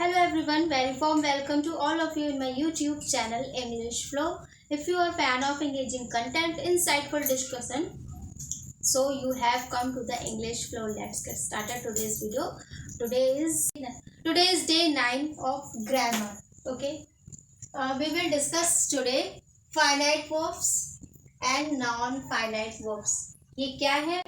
Hello everyone, very warm welcome to all of you in my YouTube channel English Flow. If you are a fan of engaging content, insightful discussion, so you have come to the English Flow. Let's get started today's video. Today is day 9 of grammar. Okay, we will discuss today finite verbs and non-finite verbs. ये क्या है?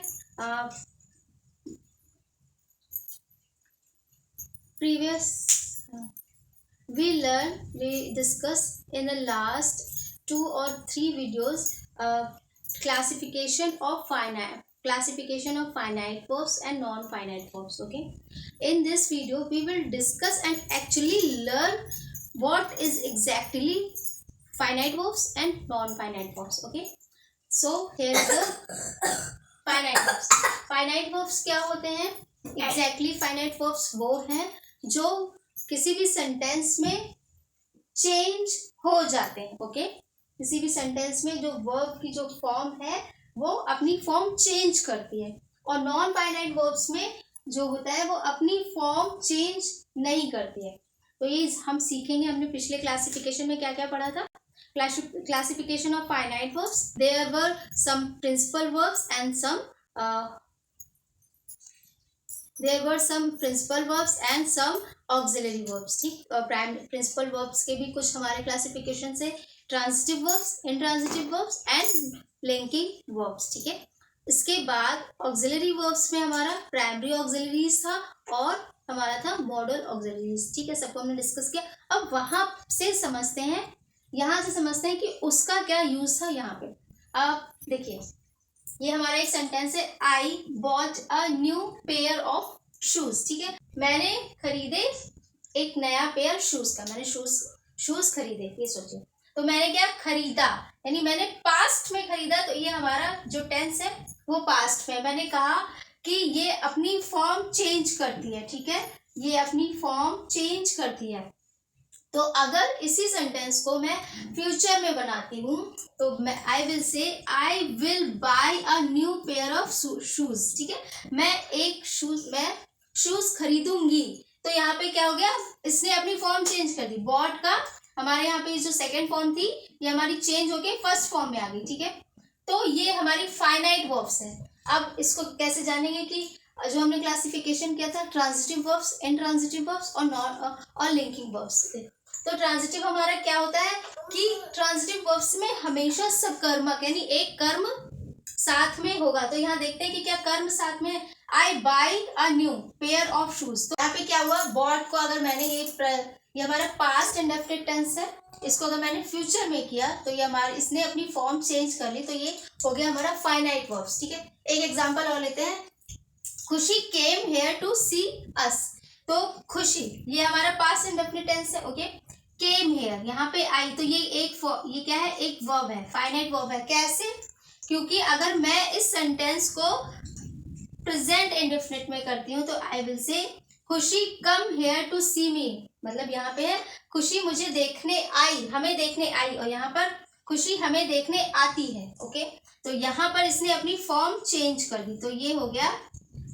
We discuss in the last 2 or 3 videos classification of finite verbs and non-finite verbs. Okay, in this video we will discuss and actually learn what is exactly finite verbs and non-finite verbs. Okay, so here is the finite verbs क्या होते हैं? Exactly finite verbs वो हैं जो किसी भी sentence में change हो जाते हैं. ओके, किसी भी सेंटेंस में जो वर्ब की जो फॉर्म है वो अपनी फॉर्म चेंज करती है, और नॉन फाइनाइट वर्ब्स में जो होता है वो अपनी फॉर्म चेंज नहीं करती है. तो ये हम सीखेंगे. हमने पिछले क्लासिफिकेशन में क्या क्या पढ़ा था? Classification of finite verbs. There were some principal verbs and some principal verbs and some auxiliary verbs. ठीक, प्रिंसिपल वर्ब्स के भी कुछ हमारे क्लासिफिकेशन से transitive verbs, intransitive verbs and linking verbs. ठीक है, इसके बाद ऑक्सिलरी वर्ब्स में हमारा प्राइमरी ऑक्सिलरीज था और हमारा था मॉडल ऑक्सिलरीज. ठीक है, सबको हमने डिस्कस किया. अब वहां से समझते हैं, यहाँ से समझते हैं कि उसका क्या यूज था यहाँ पे. अब देखिए, ये हमारा एक सेंटेंस है. I bought a new pair of shoes. ठीक है, मैंने खरीदे एक नया पेयर शूज का. मैंने शूज खरीदे, ये सोचिए. तो मैंने क्या खरीदा, यानी मैंने पास्ट में खरीदा. तो ये हमारा जो टेंस है वो पास्ट में. मैंने कहा कि ये अपनी फॉर्म चेंज करती है. ठीक है, ये अपनी फॉर्म चेंज करती है. तो अगर इसी सेंटेंस को मैं फ्यूचर में बनाती हूँ तो मैं I will say I will buy a new pair of shoes. ठीक है, मैं शूज खरीदूंगी. तो यहाँ पे क्या हो गया, इसने अपनी फॉर्म चेंज कर दी. बॉट का हमारे यहाँ पे जो सेकंड फॉर्म थी ये हमारी चेंज होके फर्स्ट फॉर्म में आ गई. ठीक है, तो ये हमारी फाइनाइट वर्ब्स है. अब इसको कैसे जानेंगे कि जो हमने क्लासिफिकेशन किया था ट्रांजिटिव वर्ब्स, इंट्रांजिटिव वर्ब्स और लिंकिंग वर्ब्स. तो ट्रांजिटिव हमारा क्या होता है कि ट्रांजिटिव वर्ब्स में हमेशा सकर्मक यानी एक कर्म साथ में होगा. तो यहाँ देखते हैं कि क्या कर्म साथ में. I buy a new pair of shoes. तो यहाँ पे क्या हुआ, बॉट को अगर मैंने ये हमारा पास्ट इंडेफिनिट टेंस है, इसको अगर मैंने फ्यूचर में किया तो ये हमारा इसने अपनी फॉर्म चेंज कर ली. तो ये हो गया हमारा फाइनाइट वर्ब्स. ठीक है, एक एग्जाम्पल और लेते हैं. खुशी केम हेयर टू सी अस. तो खुशी ये हमारा पास्ट इंडेफिनिट टेंस है. ओके, केम हेयर यहाँ पे आई. तो ये क्या है, एक वर्ब है, फाइनाइट वर्ब है. कैसे? क्योंकि अगर मैं इस सेंटेंस को प्रेजेंट इंडेफिनिट में करती हूँ तो आई विल से खुशी कम हेयर टू सी मी. मतलब यहाँ पे है खुशी मुझे देखने आई, हमें देखने आई, और यहाँ पर खुशी हमें देखने आती है. ओके, तो यहाँ पर इसने अपनी फॉर्म चेंज कर दी. तो ये हो गया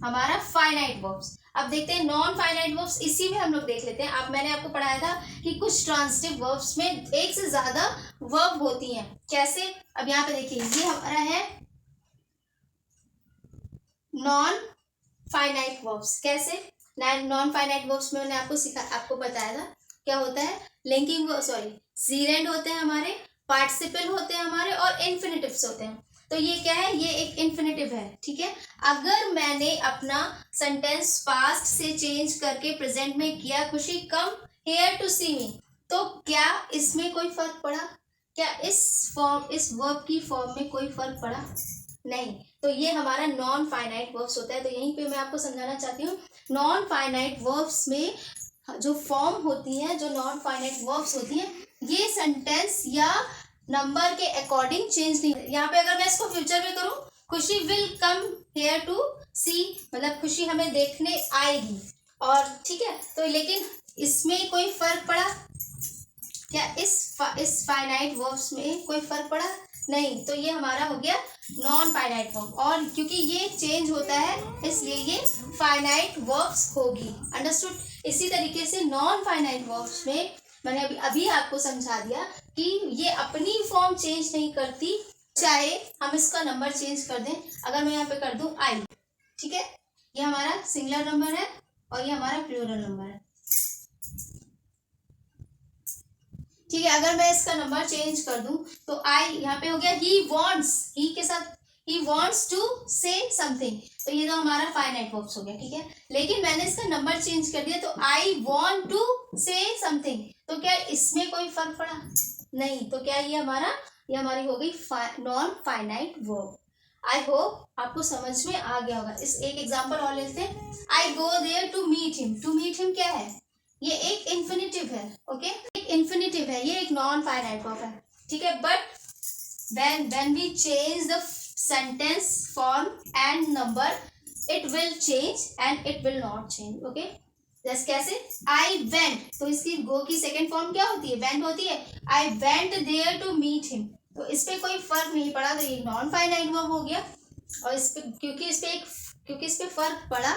हमारा फाइनाइट वर्ब्स. अब देखते हैं नॉन फाइनाइट वर्ब्स. इसी में हम लोग देख लेते हैं. अब मैंने आपको पढ़ाया था कि कुछ ट्रांजिटिव वर्ब्स में एक से ज्यादा वर्ब होती हैं. कैसे? अब यहाँ पे देखिए, ये हमारा है नॉन फाइनाइट वर्ब्स. कैसे? नॉन फाइनाइट वर्ब्स में मैंने आपको बताया था क्या होता है. लिंकिंग जीरेंड होते हैं हमारे, पार्टिसिपल होते हैं हमारे, और इन्फिनिटिव्स होते हैं. तो ये क्या है, ये एक इन्फिनिटिव है. ठीक है, अगर मैंने अपना सेंटेंस पास्ट से चेंज करके प्रेजेंट में किया, खुशी कम हेयर टू सी मी, तो क्या इसमें कोई फर्क पड़ा? क्या इस वर्ब की फॉर्म में कोई फर्क पड़ा? नहीं. तो ये हमारा नॉन फाइनाइट वर्ब्स होता है. तो यहीं पे मैं आपको समझाना चाहती हूँ, नॉन फाइनाइट वर्ब्स में जो फॉर्म होती है, जो नॉन फाइनाइट वर्ब्स होती हैं, ये सेंटेंस या नंबर के अकॉर्डिंग चेंज नहीं. यहाँ पे अगर मैं इसको फ्यूचर में करूँ, खुशी विल कम हेयर टू सी, मतलब खुशी हमें देखने आएगी. और ठीक है, तो लेकिन इसमें कोई फर्क पड़ा क्या? इस फाइनाइट वर्ब्स में कोई फर्क पड़ा? नहीं, तो ये हमारा हो गया नॉन फाइनाइट वर्ब, और क्योंकि ये चेंज होता है इसलिए ये फाइनाइट वर्ब्स होगी। अंडरस्टूड। इसी तरीके से नॉन फाइनाइट वर्ब्स में मैंने अभी आपको समझा दिया कि ये अपनी फॉर्म चेंज नहीं करती, चाहे हम इसका नंबर चेंज कर दें। अगर मैं यहाँ पे कर दूं आई, ठीक है, ये हमारा सिंगुलर नंबर है और ये हमारा प्लूरल नंबर है, ठीक है। अगर मैं इसका नंबर चेंज कर दूं तो आई यहाँ पे हो गया ही वॉन्ट्स, ही के साथ ही वॉन्ट्स टू से समथिंग, तो ये तो हमारा फाइनाइट वर्ब्स हो गया, ठीक है। लेकिन मैंने इसका नंबर चेंज कर दिया तो I want to say something, तो क्या इसमें कोई फर्क पड़ा? नहीं, तो क्या ये हमारी हो गई non finite verb. I hope आपको समझ में आ गया होगा। इस एक एग्जांपल और लेते हैं। I go there to meet him. To meet him क्या है? ये एक इन्फिनिटिव है, ओके, एक इन्फिनिटिव है, ये एक नॉन फाइनाइट वर्ब है, ठीक है। But when we change the sentence form and number, it will change and it will not change, okay। जैसे कैसे? I went, तो इसकी गो की सेकेंड फॉर्म क्या होती है? went होती है। I went there to meet him, तो इस पे कोई फर्क नहीं पड़ा, तो ये नॉन फाइनाइट वर्ब हो गया। और इस पे क्योंकि इस पे फर्क पड़ा,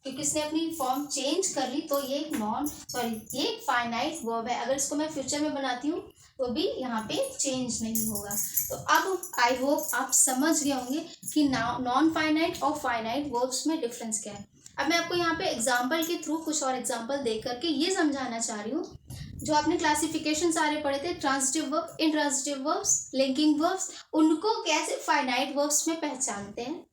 क्योंकि इसने अपनी फॉर्म चेंज कर ली, तो ये ये एक फाइनाइट वर्ब है। अगर इसको मैं फ्यूचर में बनाती हूँ तो भी यहाँ पे चेंज नहीं होगा। तो अब आई होप आप समझ गए होंगे कि नॉन फाइनाइट और फाइनाइट वर्ब्स में डिफरेंस क्या है। अब मैं आपको यहाँ पे एग्जाम्पल के थ्रू कुछ और एग्जाम्पल दे करके ये समझाना चाह रही हूँ, जो आपने क्लासिफिकेशन सारे पढ़े थे, transitive verb, intransitive verbs, linking verbs, उनको कैसे फाइनाइट वर्ब्स में पहचानते हैं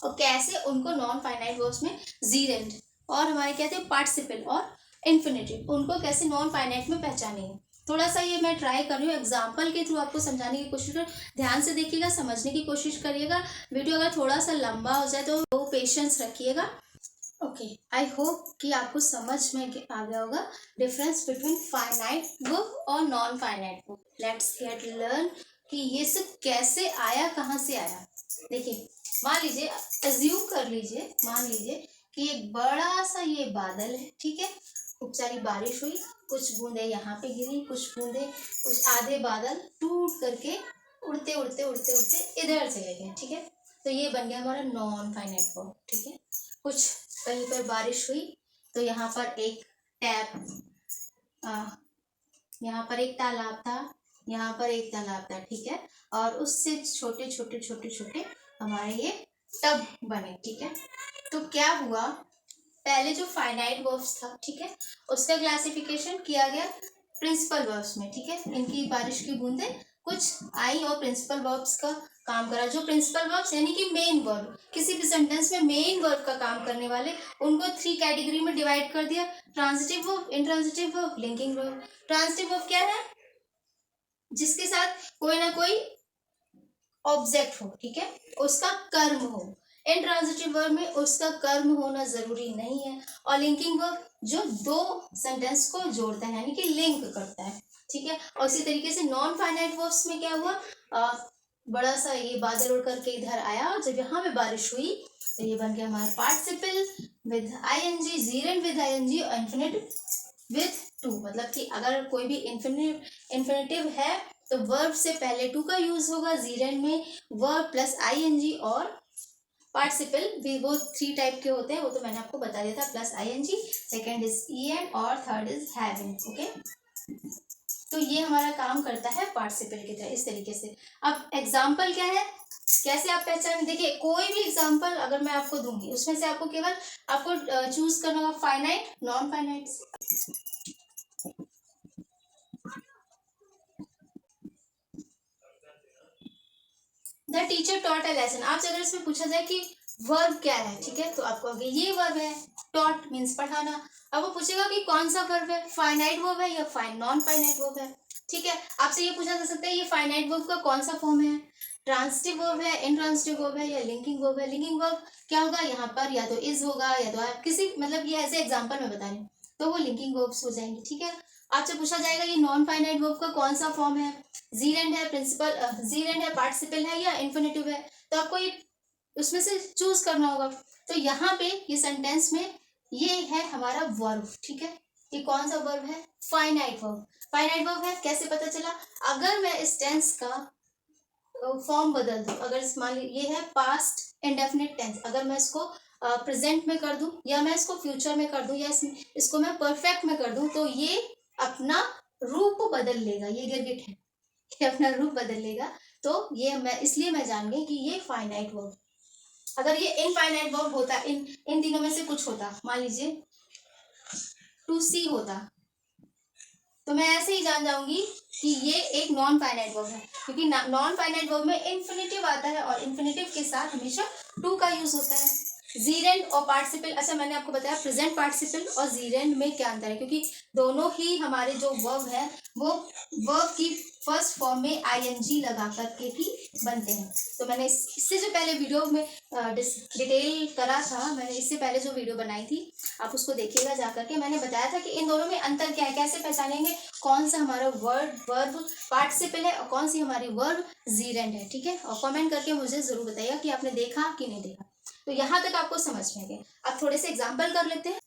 और कैसे उनको नॉन फाइनाइट वर्ब्स में जीरेंट और हमारे कहते हैं पार्टिसिपल और इन्फिनिटिव, उनको कैसे नॉन फाइनाइट में पहचानेंगे। थोड़ा सा ये मैं ट्राई कर रही हूँ एग्जाम्पल के थ्रू आपको समझाने की कोशिश कर, ध्यान से देखिएगा, समझने की कोशिश करिएगा। वीडियो अगर थोड़ा सा लंबा हो जाए तो वो पेशेंस रखिएगा, ओके। आई होप कि आपको समझ में आ गया होगा डिफरेंस बिटवीन फाइनाइट वर्ब और non finite verb. Let's get learn कि ये सब कैसे आया, कहाँ से आया। देखिए, मान लीजिए, अज्यूम कर लीजिए, मान लीजिए कि एक बड़ा सा ये बादल है, ठीक है, खूब सारी बारिश हुई, कुछ बूंदे यहाँ पे गिरी, कुछ बूंदे, कुछ आधे बादल टूट करके उड़ते उड़ते उड़ते उड़ते इधर चले गए, ठीक है। तो ये बन गया हमारा नॉन फाइनाइट वर्ब, ठीक है। कुछ कहीं पर बारिश हुई तो यहाँ पर एक यहाँ पर एक तालाब था, यहाँ पर एक तालाब था, ठीक है, और उससे छोटे छोटे छोटे छोटे हमारे ये टब बने, ठीक है। तो क्या हुआ, पहले जो फाइनाइट वर्ब्स था, ठीक है, उसका क्लासिफिकेशन किया गया प्रिंसिपल वर्ब्स में, ठीक है। इनकी बारिश की बूंदे कुछ आई और प्रिंसिपल वर्ब्स का काम करा। जो प्रिंसिपल वर्ब्स यानी कि मेन वर्ब, किसी भी सेंटेंस में मेन वर्ब का काम करने वाले, उनको 3 कैटेगरी में डिवाइड कर दिया, transitive verb, intransitive verb, linking verb. Transitive verb क्या है? जिसके साथ कोई ना कोई ऑब्जेक्ट हो, ठीक है, उसका कर्म हो। इंट्रांजिटिव वर्ब में उसका कर्म होना जरूरी नहीं है। और लिंकिंग वर्ब जो दो सेंटेंस को जोड़ता है, यानी कि लिंक करता है, ठीक है। और इसी तरीके से नॉन फाइनाइट वर्ब्स में क्या हुआ, बड़ा सा ये बादल उड़ करके इधर आया और जब यहाँ पे बारिश हुई तो ये बन गया हमारा participle with ING, gerund with ING और इन्फिनिटिव विद टू। मतलब कि अगर कोई भी इन्फिनिटिव है तो वर्ब से पहले टू का यूज होगा, जीरेंट में वर्ब प्लस आईएनजी, और पार्टिसिपल भी वो 3 टाइप के होते हैं, वो तो मैंने आपको बता दिया था, plus ING, second is EN और थर्ड इज हैविंग, ओके। तो ये हमारा काम करता है पार्टिसिपल की तरह, इस तरीके से। अब एग्जाम्पल क्या है, कैसे आप पहचान, देखिए कोई भी एग्जाम्पल अगर मैं आपको दूंगी उसमें से आपको केवल चूज करना होगा finite, non finite. The teacher taught a lesson. आपसे अगर इसमें पूछा जाए कि वर्ब क्या है, ठीक है, तो आपको कहोगे ये वर्ब है, टॉट मीन्स पढ़ाना। अब वो पूछेगा कि कौन सा वर्ब है, फाइनाइट वर्ब है या नॉन फाइनाइट वर्ब है, ठीक है। आपसे ये पूछा जा सकता है ये फाइनाइट वर्ब का कौन सा फॉर्म है, ट्रांजिटिव वर्ब है, इंट्रांजिटिव वर्ब है या लिंकिंग वर्ब है। लिंकिंग वर्ब क्या होगा, यहाँ पर या तो इज होगा या तो किसी, मतलब ये ऐसे एग्जाम्पल में बता रही हूँ, तो वो लिंकिंग वर्ब्स हो जाएंगे, ठीक है। आपसे पूछा जाएगा ये नॉन फाइनाइट वर्ब का कौन सा फॉर्म है, जीरेंट है, जीरेंट है, पार्टिसिपल है या इन्फिनिटिव है, तो आपको ये उसमें से चूज करना होगा। तो यहाँ पे ये सेंटेंस में ये है हमारा वर्ब, ठीक है। ये कौन सा वर्ब है, फाइनाइट वर्ब। फाइनाइट वर्ब है, कैसे पता चला, अगर मैं इस टेंस का फॉर्म बदल दूं, अगर मान ली ये है पास्ट इंडेफिनिट टेंस, अगर मैं इसको प्रेजेंट में कर दूं या मैं इसको फ्यूचर में कर दूं या इसको मैं परफेक्ट में कर दूं, तो ये अपना रूप बदल लेगा। ये गिरगिट है, ये अपना रूप बदल लेगा। तो ये मैं इसलिए मैं जान गई कि ये फाइनाइट वर्ब। अगर ये इनफाइनाइट वर्ब होता, इन तीनों में से कुछ होता, मान लीजिए टू सी होता, तो मैं ऐसे ही जान जाऊंगी कि ये एक नॉन फाइनाइट वर्ब है, क्योंकि नॉन फाइनाइट वर्ब में इन्फिनेटिव आता है और इन्फिनेटिव के साथ हमेशा टू का यूज होता है। जीरेंड और पार्टिसिपल, अच्छा मैंने आपको बताया प्रेजेंट पार्टिसिपल और जीरेंड में क्या अंतर है, क्योंकि दोनों ही हमारे जो वर्ब है वो वर्ब की फर्स्ट फॉर्म में आईएनजी लगा करके ही बनते हैं। तो मैंने इससे जो पहले वीडियो में डिटेल करा था, मैंने इससे पहले जो वीडियो बनाई थी आप उसको देखिएगा जा करके, मैंने बताया था कि इन दोनों में अंतर क्या है, कैसे पहचानेंगे कौन सा हमारा वर्ब पार्टिसिपल है और कौन सी हमारी वर्ब जीरेंड है। ठीक है, और कमेंट करके मुझे जरूर बताइएगा कि आपने देखा कि नहीं देखा। तो यहाँ तक आपको समझ में गया। अब थोड़े से एग्जाम्पल कर लेते हैं।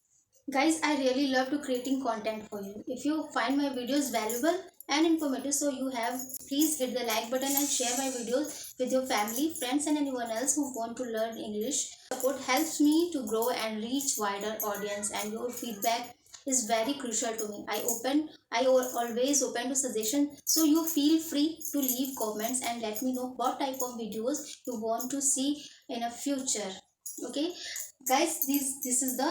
Guys, I really love to creating content for you. If you find my videos valuable and informative, so you have, please hit the like button and share my videos with your family, friends and anyone else who want to learn English. Support helps me to grow and reach wider audience, and your feedback is very crucial to me. I always open to suggestion, so you feel free to leave comments and let me know what type of videos you want to see in a future. Okay guys, this is the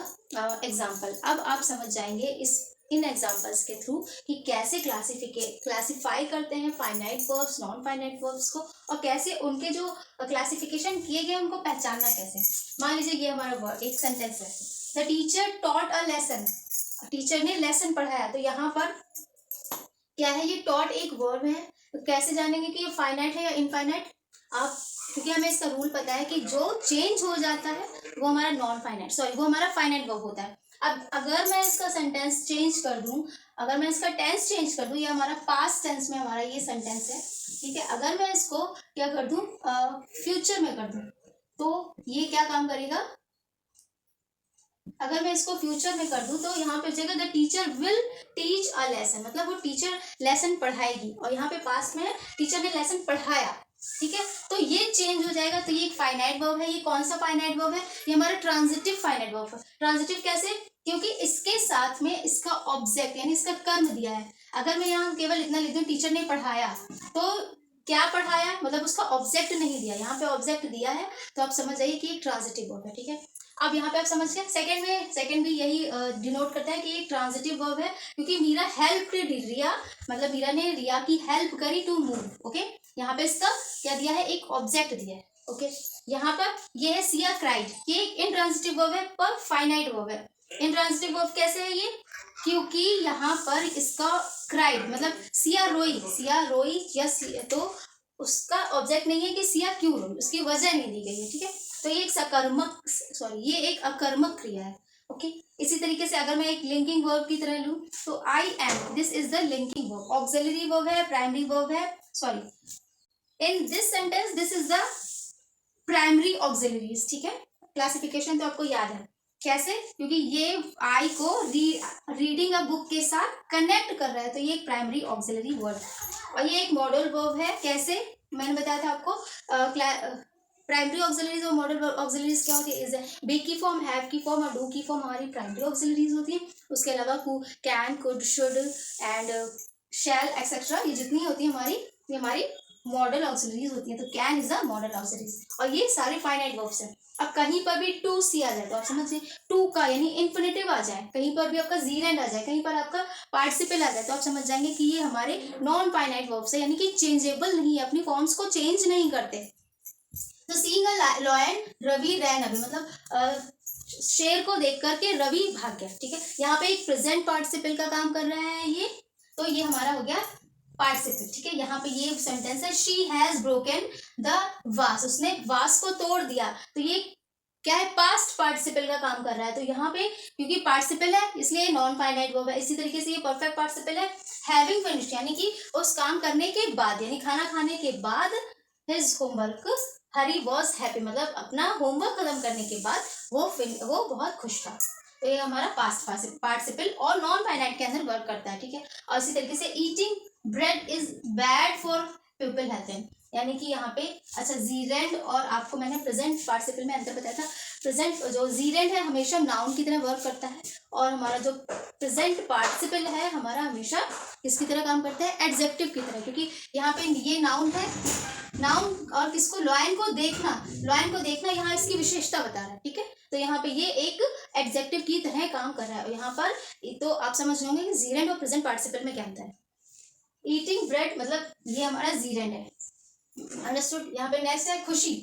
example. अब आप समझ जाएंगे इन examples के through कि कैसे classify करते हैं finite verbs, non finite verbs को, और कैसे उनके जो क्लासिफिकेशन किए गए उनको पहचानना कैसे। मान लीजिए ये हमारा वर्ड एक सेंटेंस है, the teacher taught a lesson, teacher ने लेसन पढ़ाया। तो यहाँ पर क्या है, ये टॉट एक वर्ब है, तो कैसे जानेंगे कि ये फाइनाइट है या इनफाइनाइट। आप, क्योंकि हमें इसका रूल पता है कि जो चेंज हो जाता है वो हमारा नॉन फाइनाइट, सॉरी वो हमारा फाइनाइट वर्ब होता है। अब अगर मैं इसका सेंटेंस चेंज कर दूं, अगर मैं इसका टेंस चेंज कर दूं, ये हमारा पास्ट टेंस में हमारा ये सेंटेंस है, ठीक है, अगर मैं इसको क्या कर दूं, फ्यूचर में कर दूं, तो ये क्या काम करेगा। अगर मैं इसको फ्यूचर में कर दूं तो यहाँ पे हो जाएगा the teacher will teach a lesson, मतलब वो टीचर लेसन पढ़ाएगी, और यहाँ पे पास्ट में टीचर ने लेसन पढ़ाया। ठीक है, तो ये चेंज हो जाएगा। तो ये एक फाइनाइट वर्ब है। ये कौन सा फाइनाइट वर्ब है, ये हमारा ट्रांजिटिव फाइनाइट वर्ब है। ट्रांजिटिव कैसे, क्योंकि इसके साथ में इसका ऑब्जेक्ट यानी इसका कर्म दिया है। अगर मैं यहाँ केवल इतना लिख दूं टीचर ने पढ़ाया, तो क्या पढ़ाया, मतलब उसका ऑब्जेक्ट नहीं दिया, यहाँ पे ऑब्जेक्ट दिया है, तो आप समझ जाइए कि एक ट्रांजिटिव वर्ब है। ठीक है, अब यहाँ पे आप समझ गए। सेकंड भी यही डिनोट करता है कि एक ट्रांजिटिव वर्ब है, क्योंकि मीरा हेल्प रिया, मतलब मीरा ने रिया की हेल्प करी टू मूव। ओके, यहाँ पे इसका क्या दिया है, एक ऑब्जेक्ट दिया है। ओके, यहाँ पर ये है सिया क्राइड, ये एक इनट्रांजिटिव वर्ब है पर फाइनाइट वर्ब है। इनट्रांजिटिव वर्ब कैसे है ये, क्योंकि यहाँ पर इसका क्राइड मतलब सिया रोई या तो उसका ऑब्जेक्ट नहीं है कि सिया क्यों रोई, उसकी वजह नहीं दी गई है। ठीक है, तो ये एक ये एक अकर्मक क्रिया है। ओके, इसी तरीके से अगर मैं एक लिंकिंग वर्ब की तरह लूं, तो I am, this is the linking verb, auxiliary verb है, प्राइमरी वर्ब है, sorry in this sentence this is the primary auxiliaries. ठीक है, क्लासिफिकेशन तो आपको याद है कैसे, क्योंकि ये आई को रीडिंग अ बुक के साथ कनेक्ट कर रहा है, तो ये एक प्राइमरी ऑक्सिलरी वर्ब, और ये एक मॉडल वर्ब है। कैसे, मैंने बताया था आपको, प्राइमरी ऑक्सिलरीज और मॉडल ऑक्सिलरीज क्या होती है, इज बी की फॉर्म, हैव की फॉर्म और डू की फॉर्म हमारी प्राइमरी ऑक्सिलरीज होती है। उसके अलावा can, could, should and shall etcetera, ये जितनी होती है ये हमारी मॉडल ऑक्सिलरीज होती है। तो can is a model auxiliaries, और ये सारे फाइनाइट वर्ब्स हैं। अब कहीं पर भी टू सी आ जाए तो आप समझिए टू का यानी इन्फिनेटिव आ जाए, कहीं पर भी आपका जीरेंड आ जाए, कहीं पर आपका पार्टिसिपल आ जाए, तो आप समझ जाएंगे कि ये हमारे नॉन फाइनाइट वर्ब्स है, यानी कि चेंजेबल नहीं है, अपनी फॉर्म्स को चेंज नहीं करते। तो seeing a lion Ravi ran away, मतलब शेर को देख करके रवि भाग गया। ठीक है, यहाँ पे एक प्रेजेंट पार्टिसिपल का काम कर रहा है ये, तो ये हमारा हो गया पार्टिसिपल। ठीक है, यहाँ पे ये सेंटेंस है शी हैज ब्रोकन द वास, उसने वास को तोड़ दिया, तो ये क्या है, पास्ट पार्टिसिपल का काम कर रहा है। तो यहाँ पे क्योंकि पार्टिसिपल है इसलिए नॉन फाइनाइट वर्ब है। इसी तरीके से ये परफेक्ट पार्टिसिपल है, हैविंग फिनिश्ड, यानी कि उस काम करने के बाद यानी खाना खाने के बाद, his homework Hari was happy, मतलब अपना होमवर्क खत्म करने के बाद वो बहुत खुश था। तो ये हमारा पास्ट पार्टिसिपल और नॉन फाइनाइट के अंदर वर्क करता है। ठीक है, और इसी तरीके से eating bread is bad for people health, यानी कि यहाँ पे अच्छा जीरेंड और आपको मैंने प्रेजेंट पार्टिसिपल में अंतर बताया था। प्रेजेंट जो जीरेंड है हमेशा नाउन की तरह वर्क करता है और हमारा जो प्रेजेंट पार्टिसिपल है हमारा हमेशा किसकी तरह काम करता है, एडजेक्टिव की तरह, क्योंकि यहाँ पे ये नाउन है, नाउन और किसको, लॉयन को देखना, लॉयन को देखना यहाँ इसकी विशेषता बता रहा है, ठीक है। तो यहाँ पे ये एक एडजेक्टिव की तरह काम कर रहा है। यहाँ पर तो आप समझ रहे होंगे कि जीरेंड और प्रेजेंट पार्टिसिपल में क्या अंतर है। ईटिंग ब्रेड मतलब ये हमारा जीरेंड है, अंडरस्टूड। यहाँ पे नेक्स्ट है खुशी,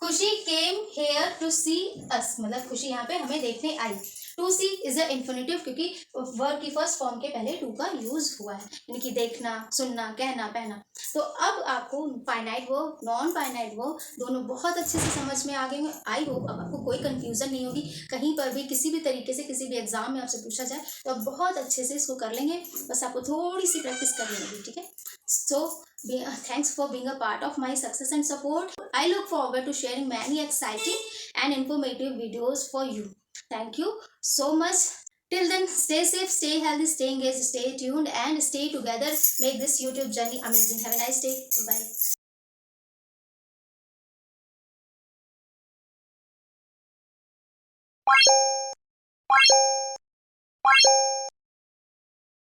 खुशी केम हेयर टू सी अस, मतलब खुशी यहाँ पे हमें देखने आई। To see is a infinitive, क्योंकि वर्ब की फर्स्ट फॉर्म के पहले टू का यूज हुआ है, यानी कि देखना, सुनना, कहना, पहना। तो अब आपको finite verb, non finite verb दोनों बहुत अच्छे से समझ में आ गए हैं। आई होप अब आपको कोई कंफ्यूजन नहीं होगी, कहीं पर भी किसी भी तरीके से किसी भी एग्जाम में आपसे पूछा जाए तो आप बहुत अच्छे से इसको कर लेंगे, बस आपको थोड़ी सी प्रैक्टिस करनी होगी, ठीक है। सो thanks for being a part of my success and support. I look forward to sharing many exciting and informative videos for you. Thank you so much. Till then, stay safe, stay healthy, stay engaged, stay tuned, and stay together. Make this YouTube journey amazing. Have a nice day. Bye.